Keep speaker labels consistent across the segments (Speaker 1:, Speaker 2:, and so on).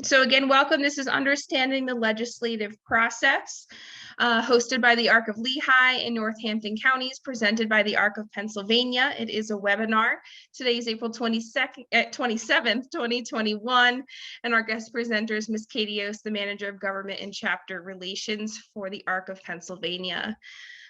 Speaker 1: So again, welcome. This is Understanding the Legislative Process, hosted by the Arc of Lehigh in Northampton counties, presented by the Arc of Pennsylvania. It is a webinar. Today is April 27th, 2021, and our guest presenter is Ms. Katie Yost, the Manager of Government and Chapter Relations for the Arc of Pennsylvania.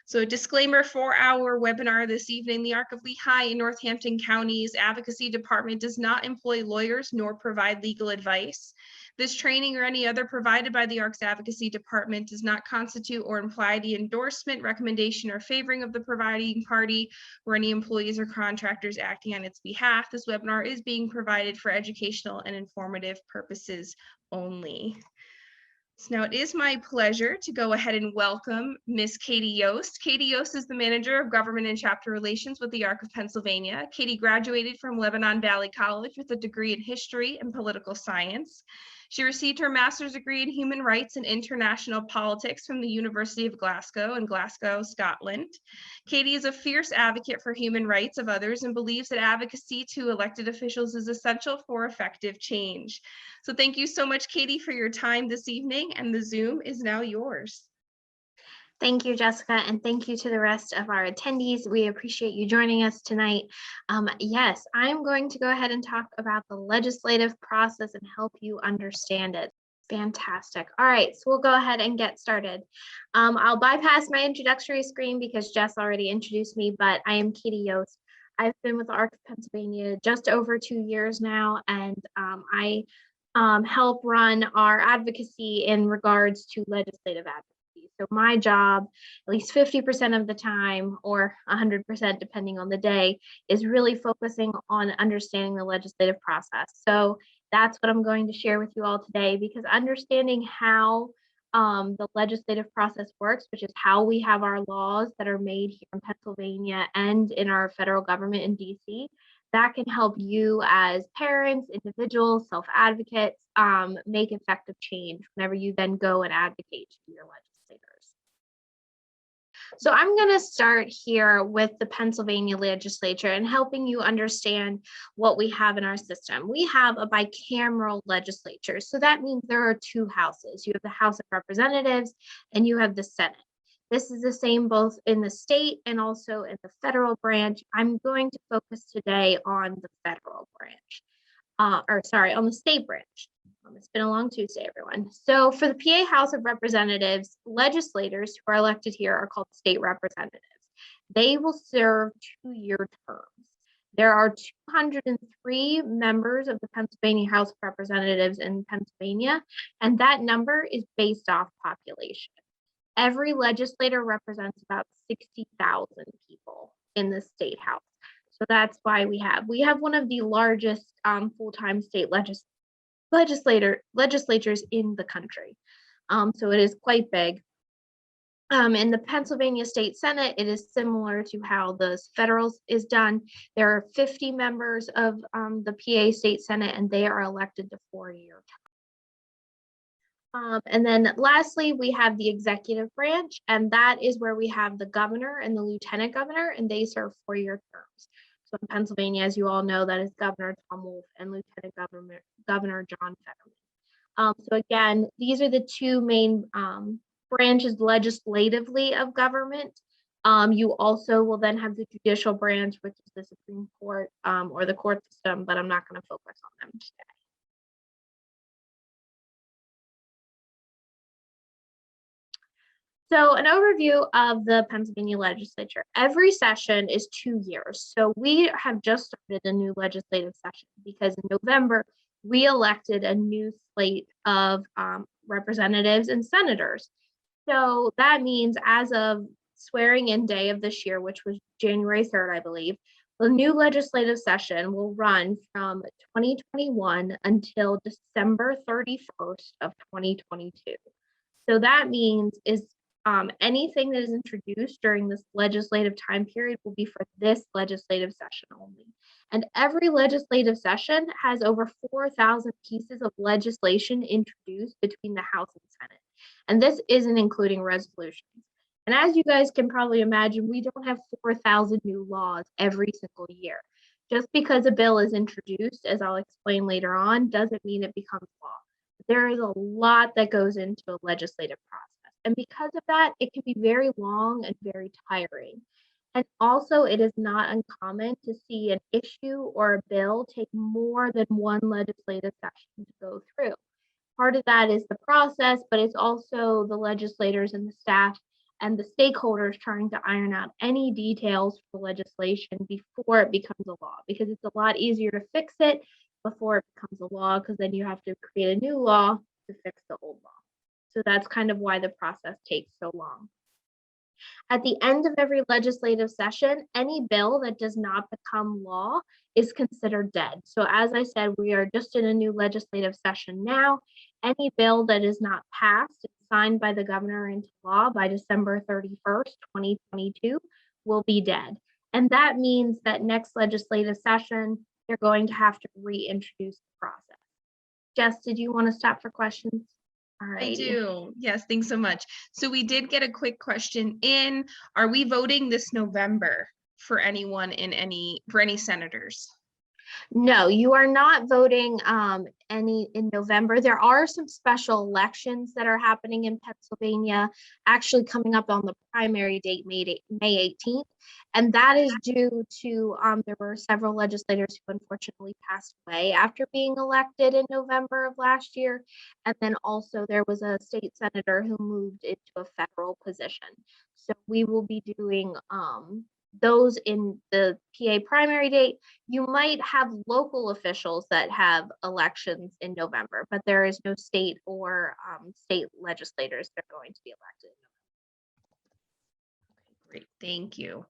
Speaker 1: So a disclaimer for our webinar this evening, the Arc of Lehigh in Northampton County's Advocacy Department does not employ lawyers nor provide legal advice. This training or any other provided by the ARC's Advocacy Department does not constitute or imply the endorsement, recommendation, or favoring of the providing party or any employees or contractors acting on its behalf. This webinar is being provided for educational and informative purposes only. So now it is my pleasure to go ahead and welcome Ms. Katie Yost. Katie Yost is the Manager of Government and Chapter Relations with the Arc of Pennsylvania. Katie graduated from Lebanon Valley College with a degree in History and Political Science. She received her master's degree in Human Rights and International Politics from the University of Glasgow in Glasgow, Scotland. Katie is a fierce advocate for human rights of others and believes that advocacy to elected officials is essential for effective change. So thank you so much, Katie, for your time this evening, and the Zoom is now yours.
Speaker 2: Thank you, Jessica, and thank you to the rest of our attendees. We appreciate you joining us tonight. Yes, I'm going to go ahead and talk about the legislative process and help you understand it. Fantastic. All right, so we'll go ahead and get started. I'll bypass my introductory screen because Jess already introduced me, but I am Katie Yost. I've been with the Arc of Pennsylvania just over 2 years now, and I help run our advocacy in regards to legislative advocacy. So my job, at least 50% of the time, or 100% depending on the day, is really focusing on understanding the legislative process. So that's what I'm going to share with you all today, because understanding how the legislative process works, which is how we have our laws that are made here in Pennsylvania and in our federal government in DC, that can help you as parents, individuals, self-advocates, make effective change whenever you then go and advocate to your legislators. So I'm going to start here with the Pennsylvania legislature and helping you understand what we have in our system. We have a bicameral legislature. So that means there are two houses. You have the House of Representatives and you have the Senate. This is the same both in the state and also in the federal branch. I'm going to focus today on the federal branch, on the state branch. It's been a long Tuesday, everyone. So for the PA House of Representatives, legislators who are elected here are called state representatives. They will serve 2-year terms. There are 203 members of the Pennsylvania House of Representatives in Pennsylvania, and that number is based off population. Every legislator represents about 60,000 people in the state house. So that's why we have one of the largest full-time state legislatures in the country. So it is quite big. In the Pennsylvania State Senate, it is similar to how the federal is done. There are 50 members of the PA State Senate, and they are elected to 4-year terms. And then lastly, we have the executive branch, and that is where we have the governor and the lieutenant governor, and they serve 4-year terms. So in Pennsylvania, as you all know, that is Governor Tom Wolf and Lieutenant Governor John Fetterman. So again, these are the two main branches legislatively of government. You also will then have the judicial branch, which is the Supreme Court or the court system, but I'm not going to focus on them today. So an overview of the Pennsylvania legislature. Every session is 2 years. So we have just started a new legislative session because in November, we elected a new slate of representatives and senators. So that means as of swearing in day of this year, which was January 3rd, I believe, the new legislative session will run from 2021 until December 31st of 2022. So that means anything that is introduced during this legislative time period will be for this legislative session only. And every legislative session has over 4,000 pieces of legislation introduced between the House and Senate. And this isn't including resolutions. And as you guys can probably imagine, we don't have 4,000 new laws every single year. Just because a bill is introduced, as I'll explain later on, doesn't mean it becomes law. There is a lot that goes into a legislative process. And because of that, it can be very long and very tiring. And also, it is not uncommon to see an issue or a bill take more than one legislative session to go through. Part of that is the process, but it's also the legislators and the staff and the stakeholders trying to iron out any details for legislation before it becomes a law, because it's a lot easier to fix it before it becomes a law, because then you have to create a new law to fix the old law. So that's kind of why the process takes so long. At the end of every legislative session, any bill that does not become law is considered dead. So as I said, we are just in a new legislative session now. Any bill that is not passed and signed by the governor into law by December 31st, 2022 will be dead. And that means that next legislative session, they're going to have to reintroduce the process. Jess, did you want to stop for questions? All right.
Speaker 1: I do. Yes, thanks so much. So we did get a quick question in. Are we voting this November for anyone for any senators?
Speaker 2: No, you are not voting any in November. There are some special elections that are happening in Pennsylvania, actually coming up on the primary date, May 18th. And that is due to there were several legislators who unfortunately passed away after being elected in November of last year. And then also there was a state senator who moved into a federal position. So we will be doing those in the PA primary date. You might have local officials that have elections in November, but there is no state or state legislators that are going to be elected.
Speaker 1: Okay, great, thank you.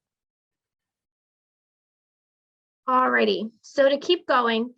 Speaker 2: Alrighty, so to keep going,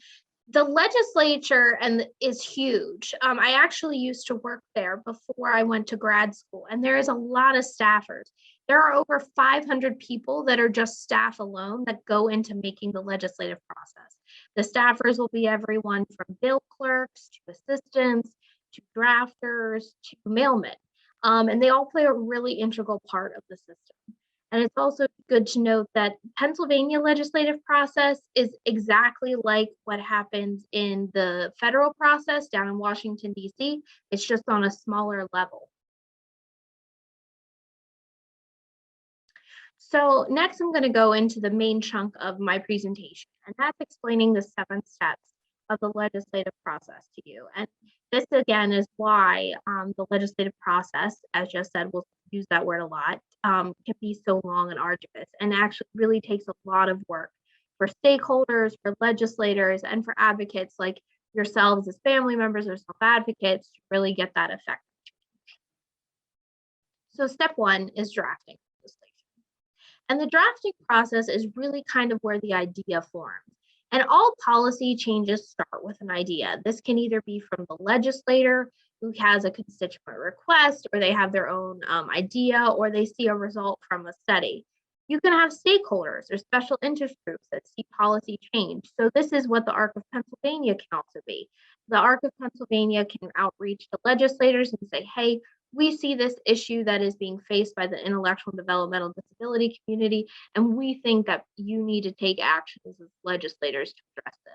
Speaker 2: the legislature is huge. I actually used to work there before I went to grad school, and there is a lot of staffers. There are over 500 people that are just staff alone that go into making the legislative process. The staffers will be everyone from bill clerks to assistants to drafters to mailmen, and they all play a really integral part of the system. And it's also good to note that Pennsylvania legislative process is exactly like what happens in the federal process down in Washington, D.C. It's just on a smaller level. So next, I'm going to go into the main chunk of my presentation, and that's explaining the 7 steps of the legislative process to you. And this, again, is why the legislative process, as just said, we'll use that word a lot, can be so long and arduous, and actually really takes a lot of work for stakeholders, for legislators, and for advocates like yourselves as family members or self-advocates to really get that effect. So step 1 is drafting legislation. And the drafting process is really kind of where the idea forms. And all policy changes start with an idea. This can either be from the legislator who has a constituent request, or they have their own idea, or they see a result from a study. You can have stakeholders or special interest groups that see policy change. So this is what the Arc of Pennsylvania can also be. The Arc of Pennsylvania can outreach to legislators and say, hey, we see this issue that is being faced by the intellectual and developmental disability community, and we think that you need to take actions as legislators to address this.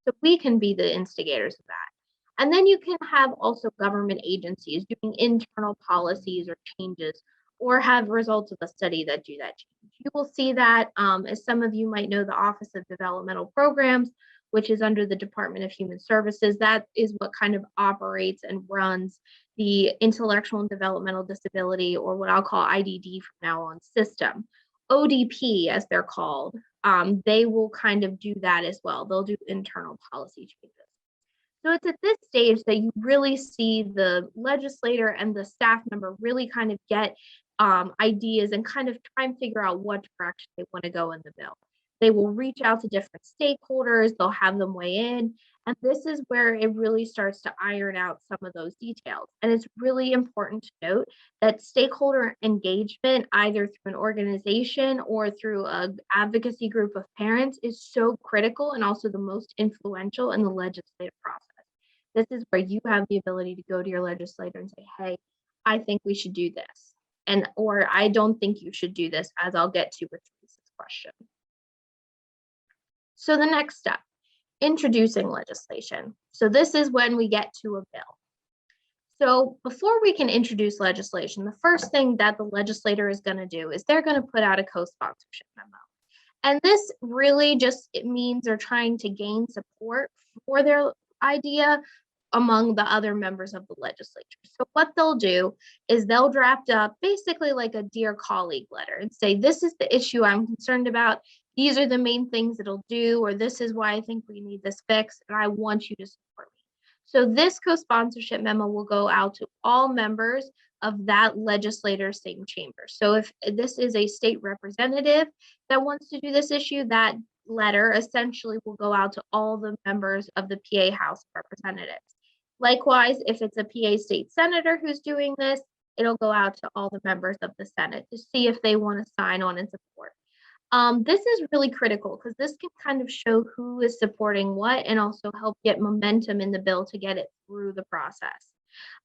Speaker 2: So we can be the instigators of that. And then you can have also government agencies doing internal policies or changes, or have results of a study that do that change. You will see that, as some of you might know, the Office of Developmental Programs, which is under the Department of Human Services, that is what kind of operates and runs the intellectual and developmental disability, or what I'll call IDD from now on, system. ODP, as they're called, they will kind of do that as well. They'll do internal policy changes. So it's at this stage that you really see the legislator and the staff member really kind of get ideas and kind of try and figure out what direction they want to go in the bill. They will reach out to different stakeholders, they'll have them weigh in, and this is where it really starts to iron out some of those details. And it's really important to note that stakeholder engagement, either through an organization or through an advocacy group of parents, is so critical and also the most influential in the legislative process. This is where you have the ability to go to your legislator and say, hey, I think we should do this. Or I don't think you should do this, as I'll get to with Teresa's question. So the next step, introducing legislation. So this is when we get to a bill. So before we can introduce legislation, the first thing that the legislator is going to do is they're going to put out a co-sponsorship memo. And this really just, it means they're trying to gain support for their idea among the other members of the legislature. So what they'll do is they'll draft up basically like a dear colleague letter and say, this is the issue I'm concerned about. These are the main things it'll do, or this is why I think we need this fixed, and I want you to support me. So this co-sponsorship memo will go out to all members of that legislator's same chamber. So if this is a state representative that wants to do this issue, that letter essentially will go out to all the members of the PA House of Representatives. Likewise, if it's a PA state senator who's doing this, it'll go out to all the members of the Senate to see if they want to sign on and support. This is really critical because this can kind of show who is supporting what and also help get momentum in the bill to get it through the process.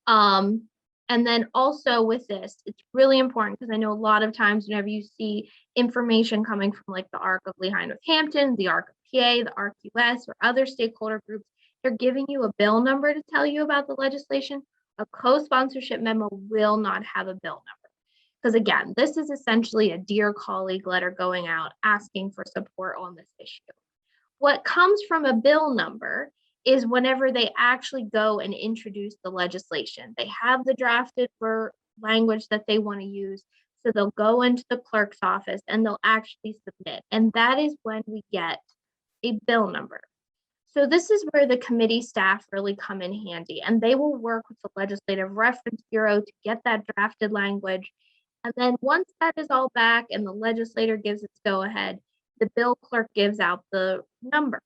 Speaker 2: And then also with this, it's really important because I know a lot of times whenever you see information coming from like the ARC of Lehigh Northampton, the ARC of PA, the ARC US, or other stakeholder groups, they're giving you a bill number to tell you about the legislation. A co-sponsorship memo will not have a bill number. Because again, this is essentially a dear colleague letter going out asking for support on this issue. What comes from a bill number is whenever they actually go and introduce the legislation. They have the drafted for language that they want to use. So they'll go into the clerk's office and they'll actually submit. And that is when we get a bill number. So this is where the committee staff really come in handy, and they will work with the Legislative Reference Bureau to get that drafted language. And then once that is all back and the legislator gives its go-ahead, the bill clerk gives out the number.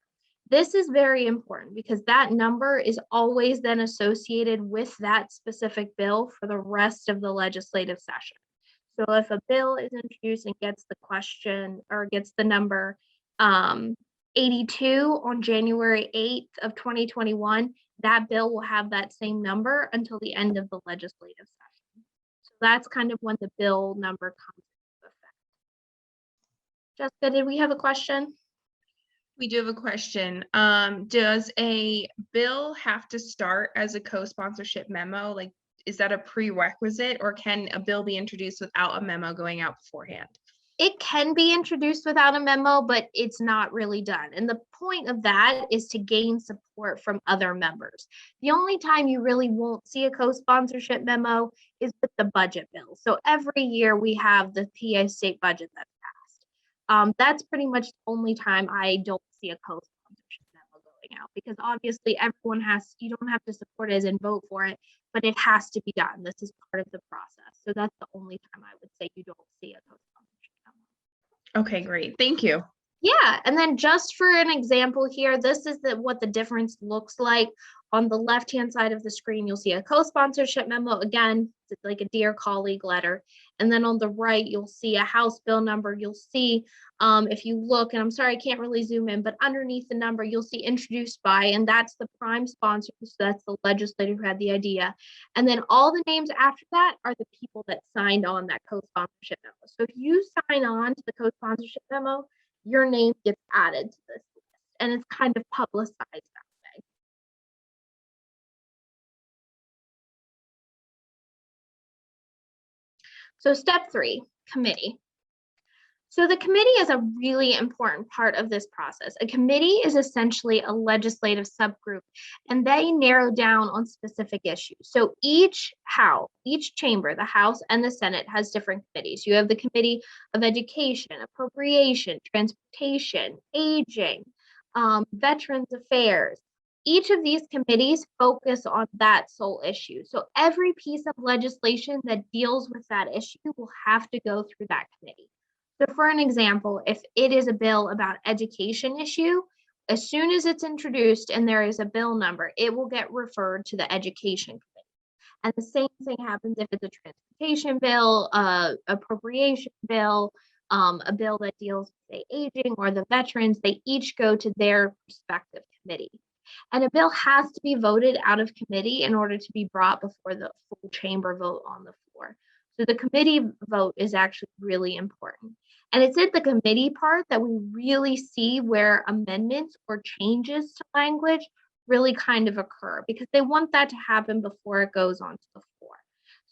Speaker 2: This is very important because that number is always then associated with that specific bill for the rest of the legislative session. So if a bill is introduced and gets the question or gets the number 82 on January 8th of 2021, that bill will have that same number until the end of the legislative session. So that's kind of when the bill number comes into effect. Jessica, did we have a question?
Speaker 1: We do have a question. Does a bill have to start as a co-sponsorship memo? Like, is that a prerequisite, or can a bill be introduced without a memo going out beforehand?
Speaker 2: It can be introduced without a memo, but it's not really done. And the point of that is to gain support from other members. The only time you really won't see a co-sponsorship memo is with the budget bill. So every year we have the PA state budget that's passed. That's pretty much the only time I don't see a co-sponsorship memo going out, because obviously everyone you don't have to support it and vote for it, but it has to be done. This is part of the process. So that's the only time I would say you don't see a co-sponsorship.
Speaker 1: Okay, great. Thank you.
Speaker 2: Yeah, and then just for an example here, this is what the difference looks like. On the left-hand side of the screen, you'll see a co-sponsorship memo. Again, it's like a dear colleague letter. And then on the right, you'll see a House bill number. You'll see, if you look, and I'm sorry, I can't really zoom in, but underneath the number, you'll see introduced by, and that's the prime sponsor. So that's the legislator who had the idea. And then all the names after that are the people that signed on that co-sponsorship memo. So if you sign on to the co-sponsorship memo, your name gets added to this list, and it's kind of publicized that way. So step 3, committee. So the committee is a really important part of this process. A committee is essentially a legislative subgroup, and they narrow down on specific issues. So each chamber, the House and the Senate, has different committees. You have the Committee of Education, Appropriation, Transportation, Aging, Veterans Affairs. Each of these committees focus on that sole issue. So every piece of legislation that deals with that issue will have to go through that committee. So for an example, if it is a bill about education issue, as soon as it's introduced and there is a bill number, it will get referred to the education committee. And the same thing happens if it's a transportation bill, appropriation bill, a bill that deals with the aging or the veterans. They each go to their respective committee. And a bill has to be voted out of committee in order to be brought before the full chamber vote on the floor. So the committee vote is actually really important. And it's at the committee part that we really see where amendments or changes to language really kind of occur because they want that to happen before it goes onto the floor.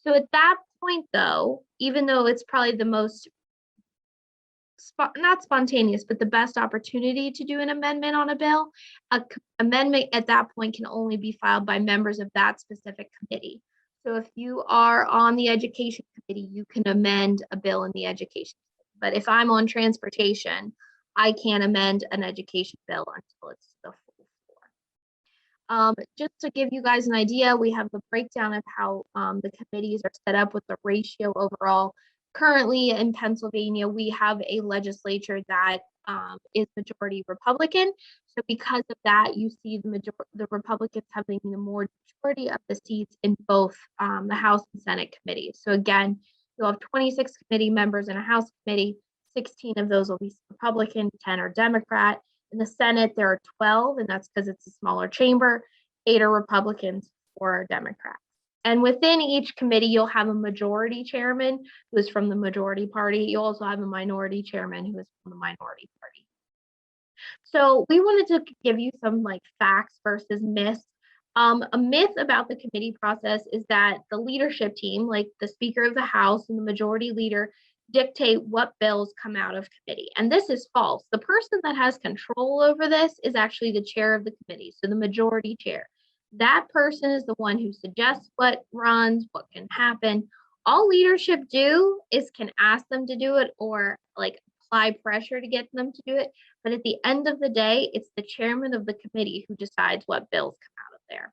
Speaker 2: So at that point, though, even though it's probably the most not spontaneous, but the best opportunity to do an amendment on a bill, amendment at that point can only be filed by members of that specific committee. So if you are on the education committee, you can amend a bill in the education. But if I'm on transportation, I can't amend an education bill until it's the full floor. Just to give you guys an idea, we have the breakdown of how the committees are set up with the ratio overall. Currently in Pennsylvania, we have a legislature that is majority Republican. So because of that, you see the Republicans having the majority of the seats in both the House and Senate committees. So again, you'll have 26 committee members in a House committee. 16 of those will be Republican, 10 are Democrat. In the Senate, there are 12, and that's because it's a smaller chamber. 8 are Republicans, 4 are Democrats. And within each committee, you'll have a majority chairman who is from the majority party. You also have a minority chairman who is from the minority party. So we wanted to give you some like facts versus myths. A myth about the committee process is that the leadership team, like the Speaker of the House and the majority leader, dictate what bills come out of committee. And this is false. The person that has control over this is actually the chair of the committee, so the majority chair. That person is the one who suggests what runs, what can happen. All leadership do is can ask them to do it or like apply pressure to get them to do it. But at the end of the day, it's the chairman of the committee who decides what bills come out of there.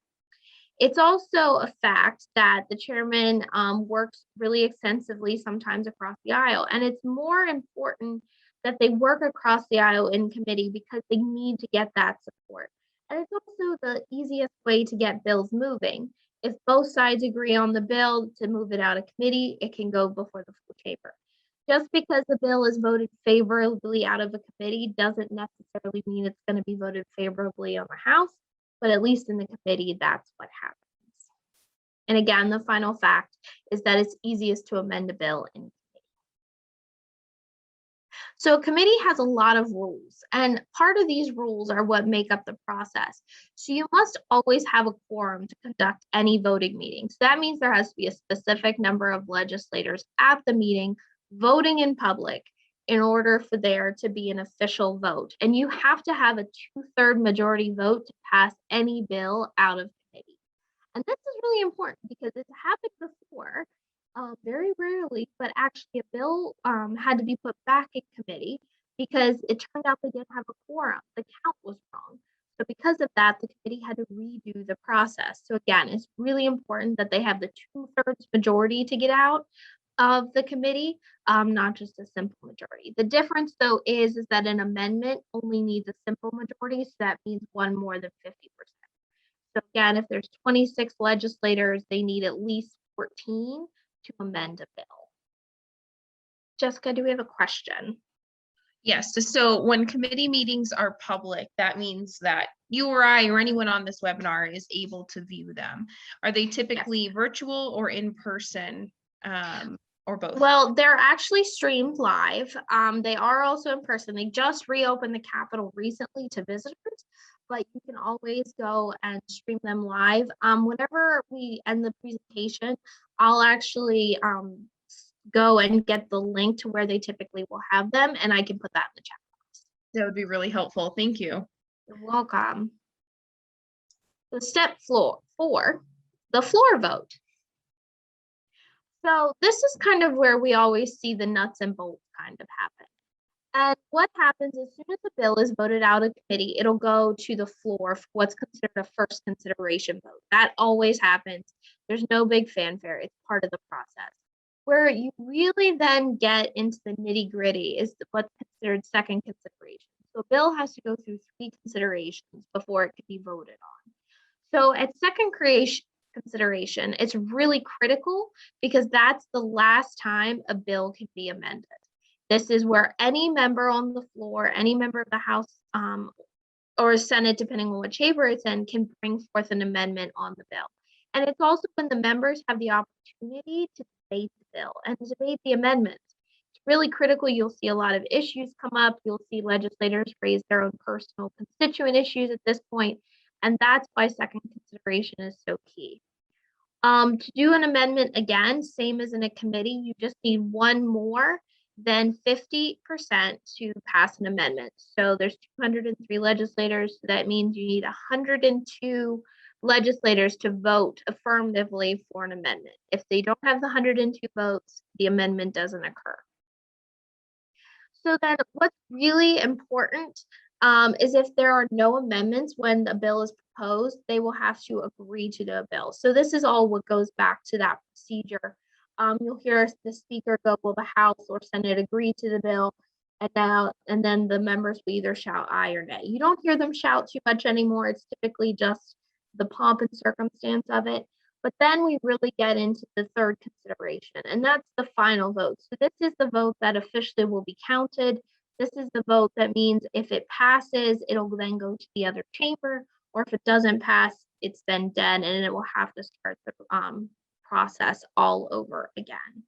Speaker 2: It's also a fact that the chairman works really extensively sometimes across the aisle. And it's more important that they work across the aisle in committee because they need to get that support. And it's also the easiest way to get bills moving. If both sides agree on the bill to move it out of committee, it can go before the full chamber. Just because the bill is voted favorably out of a committee doesn't necessarily mean it's going to be voted favorably on the House, but at least in the committee, that's what happens. And again, the final fact is that it's easiest to amend a bill in committee. So a committee has a lot of rules, and part of these rules are what make up the process. So you must always have a quorum to conduct any voting meeting. So that means there has to be a specific number of legislators at the meeting voting in public in order for there to be an official vote. And you have to have a 2/3 majority vote to pass any bill out of committee. And this is really important because it's happened before, very rarely, but actually a bill had to be put back in committee because it turned out they didn't have a quorum. The count was wrong. So because of that, the committee had to redo the process. So again, it's really important that they have the 2/3 majority to get out of the committee, not just a simple majority. The difference though is that an amendment only needs a simple majority. So that means one more than 50%. So again, if there's 26 legislators, they need at least 14 to amend a bill. Jessica, do we have a question?
Speaker 1: Yes, so when committee meetings are public, that means that you or I or anyone on this webinar is able to view them. Are they typically virtual or in person, or both?
Speaker 2: Well, they're actually streamed live. They are also in person. They just reopened the Capitol recently to visitors, but you can always go and stream them live. Whenever we end the presentation, I'll actually go and get the link to where they typically will have them, and I can put that in the chat box.
Speaker 1: That would be really helpful. Thank you.
Speaker 2: You're welcome. So step 4, the floor vote. So this is kind of where we always see the nuts and bolts kind of happen. And what happens as soon as the bill is voted out of committee, it'll go to the floor for what's considered a first consideration vote. That always happens. There's no big fanfare. It's part of the process. Where you really then get into the nitty gritty is what's considered second consideration. So a bill has to go through 3 considerations before it can be voted on. So at second consideration, it's really critical because that's the last time a bill can be amended. This is where any member on the floor, any member of the House or Senate, depending on what chamber it's in, can bring forth an amendment on the bill. And it's also when the members have the opportunity to debate the bill and debate the amendments. It's really critical. You'll see a lot of issues come up. You'll see legislators raise their own personal constituent issues at this point. And that's why second consideration is so key. To do an amendment again, same as in a committee, you just need one more than 50% to pass an amendment. So there's 203 legislators. So that means you need 102 legislators to vote affirmatively for an amendment. If they don't have the 102 votes, the amendment doesn't occur. So then what's really important is if there are no amendments when a bill is proposed, they will have to agree to the bill. So this is all what goes back to that procedure. You'll hear the speaker go, will the House or Senate agree to the bill? And then the members will either shout aye or nay. You don't hear them shout too much anymore. It's typically just the pomp and circumstance of it. But then we really get into the third consideration, and that's the final vote. So this is the vote that officially will be counted. This is the vote that means if it passes, it'll then go to the other chamber, or if it doesn't pass, it's then dead, and it will have to start the process all over again.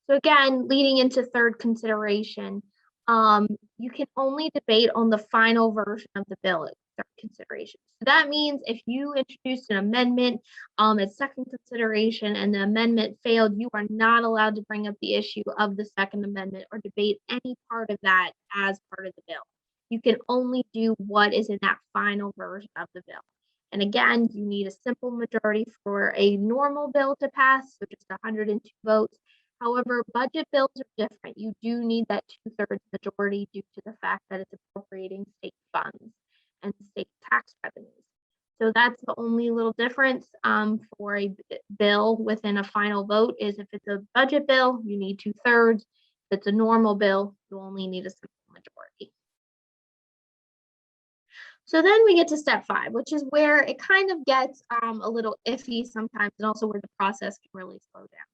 Speaker 2: So again, leading into third consideration, you can only debate on the final version of the bill at third consideration. So that means if you introduced an amendment at second consideration and the amendment failed, you are not allowed to bring up the issue of the second amendment or debate any part of that as part of the bill. You can only do what is in that final version of the bill. And again, you need a simple majority for a normal bill to pass, so just 102 votes. However, budget bills are different. You do need that 2/3 majority due to the fact that it's appropriating state funds and state tax revenues. So that's the only little difference for a bill within a final vote is if it's a budget bill, you need 2/3. If it's a normal bill, you only need a simple majority. So then we get to step 5, which is where it kind of gets a little iffy sometimes, and also where the process can really slow down.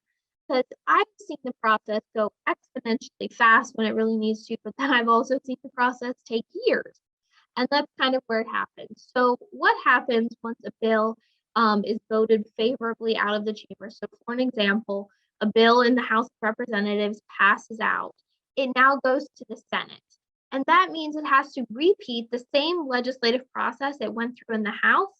Speaker 2: Because I've seen the process go exponentially fast when it really needs to, but then I've also seen the process take years. And that's kind of where it happens. So what happens once a bill is voted favorably out of the chamber? So for an example, a bill in the House of Representatives passes out. It now goes to the Senate. And that means it has to repeat the same legislative process it went through in the House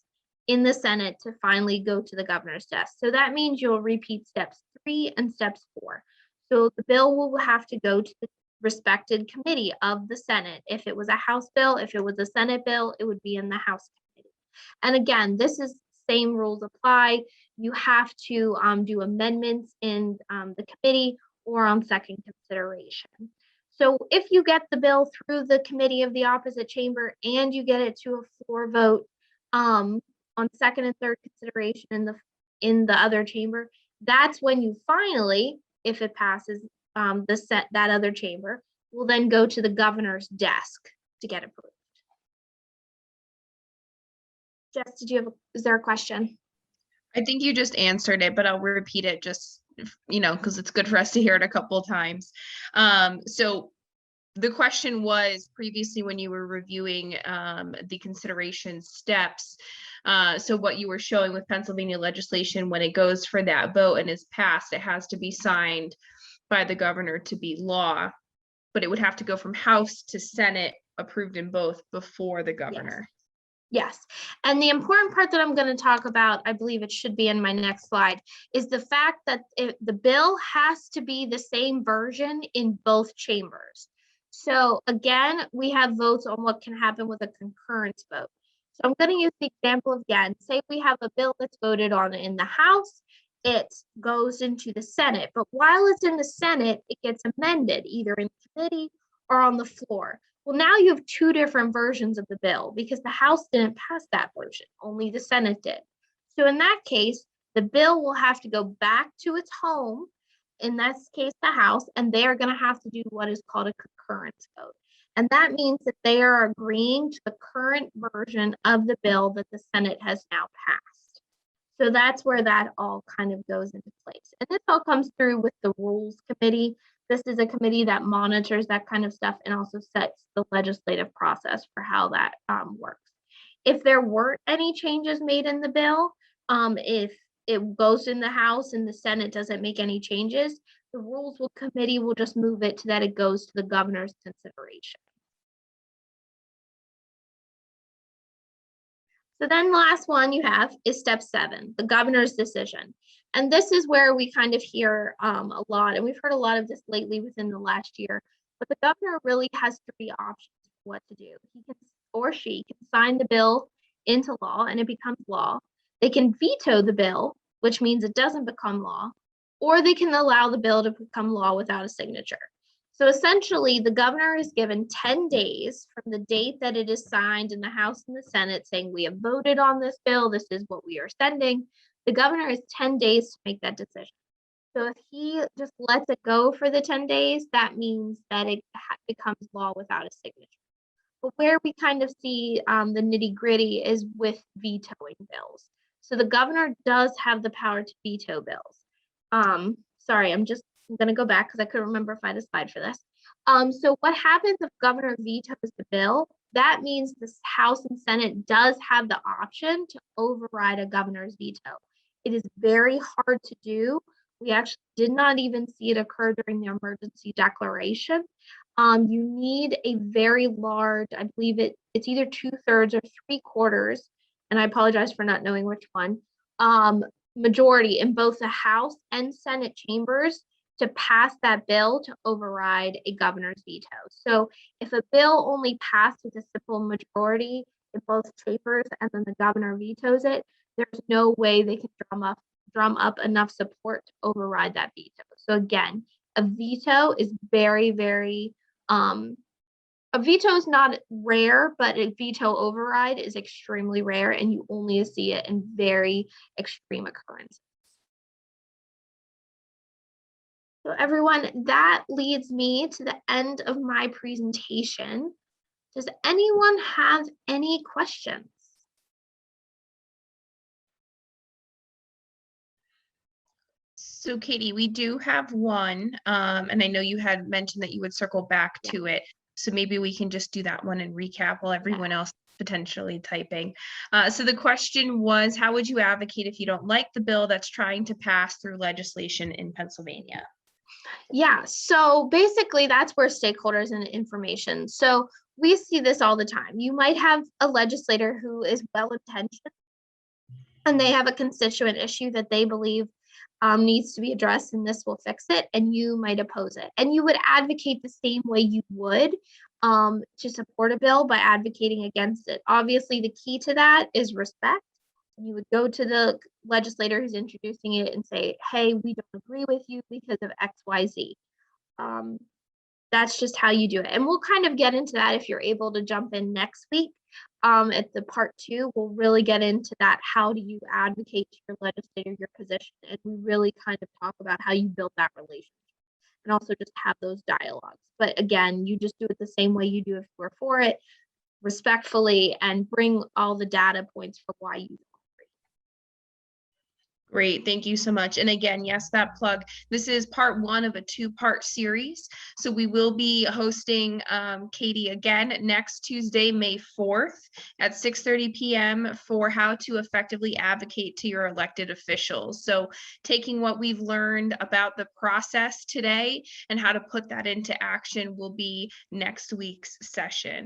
Speaker 2: in the Senate to finally go to the governor's desk. So that means you'll repeat steps 3 and steps 4. So the bill will have to go to the respected committee of the Senate. If it was a House bill, if it was a Senate bill, it would be in the House committee. And again, this is same rules apply. You have to do amendments in the committee or on second consideration. So if you get the bill through the committee of the opposite chamber and you get it to a floor vote on second and third consideration in the other chamber, that's when you finally, if it passes that other chamber, will then go to the governor's desk to get approved. Jess, is there a question?
Speaker 1: I think you just answered it, but I'll repeat it just, because it's good for us to hear it a couple of times. So the question was previously when you were reviewing the consideration steps. So what you were showing with Pennsylvania legislation, when it goes for that vote and is passed, it has to be signed by the governor to be law, but it would have to go from House to Senate approved in both before the governor.
Speaker 2: Yes. And the important part that I'm going to talk about, I believe it should be in my next slide, is the fact that the bill has to be the same version in both chambers. So again, we have votes on what can happen with a concurrence vote. So I'm going to use the example again. Say we have a bill that's voted on in the House, it goes into the Senate, but while it's in the Senate, it gets amended either in committee or on the floor. Well, now you have 2 different versions of the bill because the House didn't pass that version, only the Senate did. So in that case, the bill will have to go back to its home, in this case, the House, and they are going to have to do what is called a concurrence vote. And that means that they are agreeing to the current version of the bill that the Senate has now passed. So that's where that all kind of goes into place. And this all comes through with the Rules Committee. This is a committee that monitors that kind of stuff and also sets the legislative process for how that works. If there weren't any changes made in the bill, if it goes in the House and the Senate doesn't make any changes, the Rules Committee will just move it to that it goes to the governor's consideration. So then the last one you have is step 7, the governor's decision. And this is where we kind of hear a lot, and we've heard a lot of this lately within the last year, but the governor really has 3 options for what to do. He can, or she can sign the bill into law and it becomes law. They can veto the bill, which means it doesn't become law, or they can allow the bill to become law without a signature. So essentially, the governor is given 10 days from the date that it is signed in the House and the Senate saying we have voted on this bill, this is what we are sending. The governor has 10 days to make that decision. So if he just lets it go for the 10 days, that means that it becomes law without a signature. But where we kind of see the nitty gritty is with vetoing bills. So the governor does have the power to veto bills. Sorry, I'm going to go back because I couldn't remember if I had a slide for this. So what happens if governor vetoes the bill? That means the House and Senate does have the option to override a governor's veto. It is very hard to do. We actually did not even see it occur during the emergency declaration. You need a very large, I believe it's either 2/3 or 3/4, and I apologize for not knowing which one, majority in both the House and Senate chambers to pass that bill to override a governor's veto. So if a bill only passed with a simple majority in both chambers and then the governor vetoes it, there's no way they can drum up enough support to override that veto. So again, a veto is very, very a veto is not rare, but a veto override is extremely rare, and you only see it in very extreme occurrences. So everyone, that leads me to the end of my presentation. Does anyone have any questions?
Speaker 1: So Katie, we do have one, and I know you had mentioned that you would circle back to it. So maybe we can just do that one and recap while everyone else potentially typing. So the question was, how would you advocate if you don't like the bill that's trying to pass through legislation in Pennsylvania?
Speaker 2: Yeah, so basically that's where stakeholders and information. So we see this all the time. You might have a legislator who is well-intentioned and they have a constituent issue that they believe needs to be addressed and this will fix it, and you might oppose it. And you would advocate the same way you would to support a bill by advocating against it. Obviously, the key to that is respect. You would go to the legislator who's introducing it and say, hey, we don't agree with you because of XYZ. That's just how you do it. And we'll kind of get into that if you're able to jump in next week. At the part 2, we'll really get into that. How do you advocate to your legislator your position? And we really kind of talk about how you build that relationship and also just have those dialogues. But again, you just do it the same way you do if you were for it, respectfully, and bring all the data points for why you.
Speaker 1: Great, thank you so much. And again, yes, that plug. This is part 1 of a 2-part series. So we will be hosting Katie again next Tuesday, May 4th at 6:30 p.m. for how to effectively advocate to your elected officials. So taking what we've learned about the process today and how to put that into action will be next week's session.